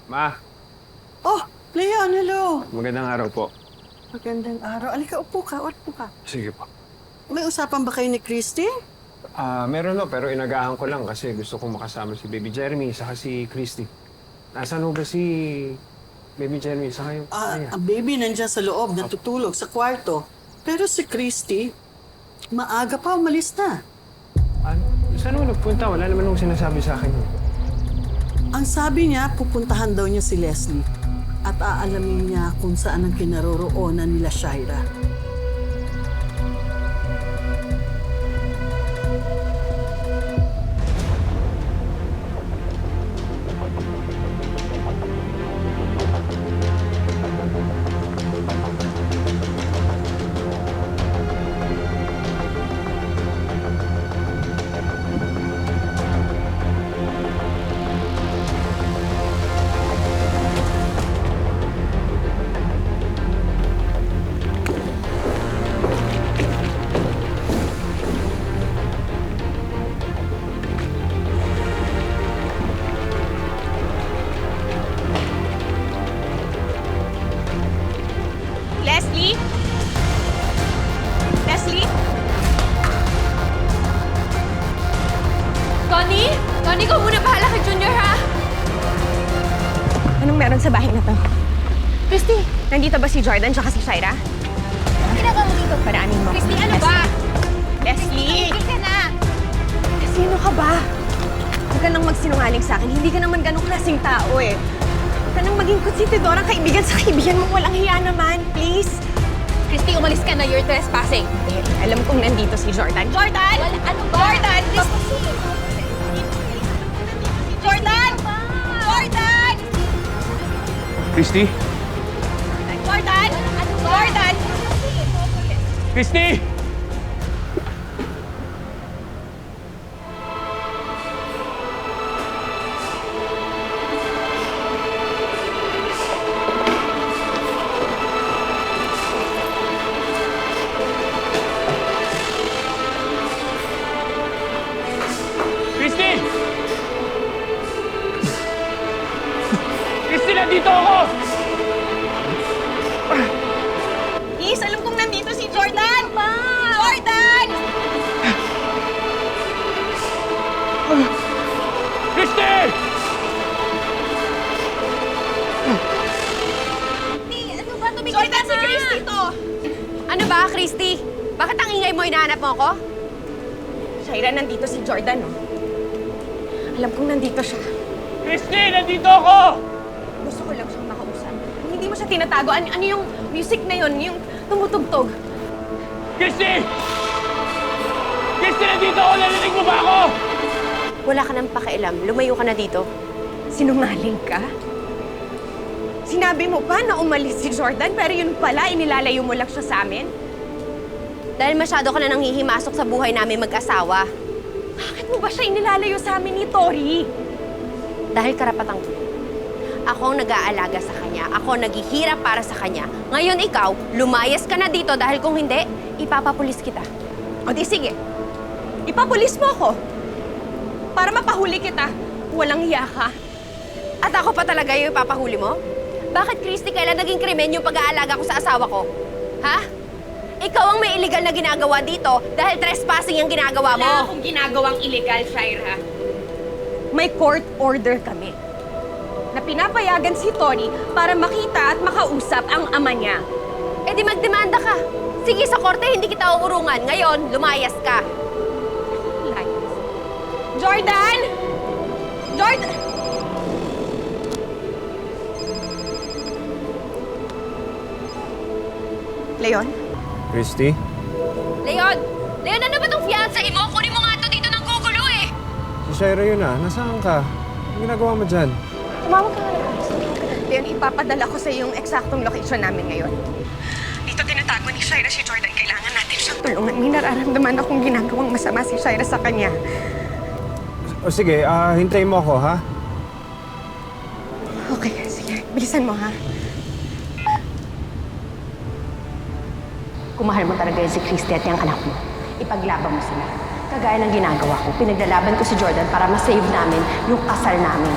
Ma, Oh, Leon, hello. magandang araw po. Magandang araw. Alika, upo ka. Upo ka. Sige po. May usapan ba kayo ni Christy? Meron no, pero inagahan ko lang kasi gusto kong makasama si Baby Jeremy saka si Christy. Nasaan ho ba si Baby Jeremy saka yung Ang baby nandiyan sa loob, natutulog sa kwarto. Pero si Christy, maaga pa umalis na. Saan ho nagpunta? Wala naman nung sinasabi sa akin. Ang sabi niya, pupuntahan daw niya si Leslie at aalamin niya kung saan ang kinaroroonan nila Shaira. Leslie? Leslie? Connie? Connie, ikaw muna bahala kay Junior, ha? Anong meron sa bahay na to? Christy, nandito ba si Jordan tsaka si Shaira? Anong ginagawa mo dito? Paraanin mo. Christy, ano ba? Leslie! Hindi ka na! Sino ka ba? Huwag ka nang magsinungaling sa akin. Hindi ka naman ganong klaseng tao eh. Huwag ka nang maging konsentidorang kaibigan sa kaibigan mong walang hiya naman. Please? Christy, umalis ka na. You're trespassing. Alam kong nandito si Jordan. Jordan! Ano ba? Jordan! Jordan! Jordan! Christy? Jordan! Ano ba? Jordan! Christy! Christy! Christy, nandito ako! Yes, alam kong nandito si Jordan! Pa! Jordan! Christy! Ano ba? Tumigil Jordan, ka na! Si Christy to! Ano ba, Christy? Bakit ang ingay mo, hinahanap mo ako? Shaira, nandito si Jordan, no? Alam kong nandito siya. Christy, nandito ako! Gusto ko lang siyang makausap. Kung hindi mo siya tinatago, ano yung music na yun? Yung tumutugtog. Christy! Christy, nandito ako! Narinig mo ba ako? Wala ka nang pakialam. Lumayo ka na dito. Sinungaling ka? Sinabi mo pa na umalis si Jordan, pero yun pala, inilalayo mo lang siya sa amin? Dahil masyado ka na nang hihimasok sa buhay namin mag-asawa. Bakit mo ba siya inilalayo sa amin ni Tori? Dahil karapatang ko. Ako ang nag-aalaga sa kanya. Ako ang naghihirap para sa kanya. Ngayon ikaw, lumayas ka na dito dahil kung hindi, ipapapulis kita. O di sige, ipapulis mo ako. Para mapahuli kita. Walang hiya ka. At ako pa talaga yung ipapahuli mo? Bakit, Christy, kailan naging krimen yung pag-aalaga ko sa asawa ko? Ha? Ikaw ang may illegal na ginagawa dito dahil trespassing ang ginagawa mo. Wala akong ginagawang illegal, Shaira. May court order kami na pinapayagan si Tony para makita at makausap ang ama niya. Eh di magdemanda ka. Sige, sa korte hindi kita uurungan. Ngayon, lumayas ka. Lumayas. Jordan! Jordan! Leon? Christy? Leon! Leon, ano ba tong fiancé mo? Kunin mo nga to dito ng gugulo eh! Si Shaira yun Nasaan ka? Anong ginagawa mo dyan? Tumawag ka nga na. Leon, ipapadala ko sa yung eksaktong location namin ngayon. Dito tinatago ni Shaira si Jordan. Kailangan natin siyang tulungan. May nararamdaman akong ginagawang masama si Shaira sa kanya. O sige, hintayin mo ako, ha? Okay, sige. Bilisan mo, ha? Kung mahal mo talaga si Christy at yung anak mo, ipaglaban mo sila. Kagaya ng ginagawa ko, pinaglalaban ko si Jordan para ma-save namin yung kasal namin.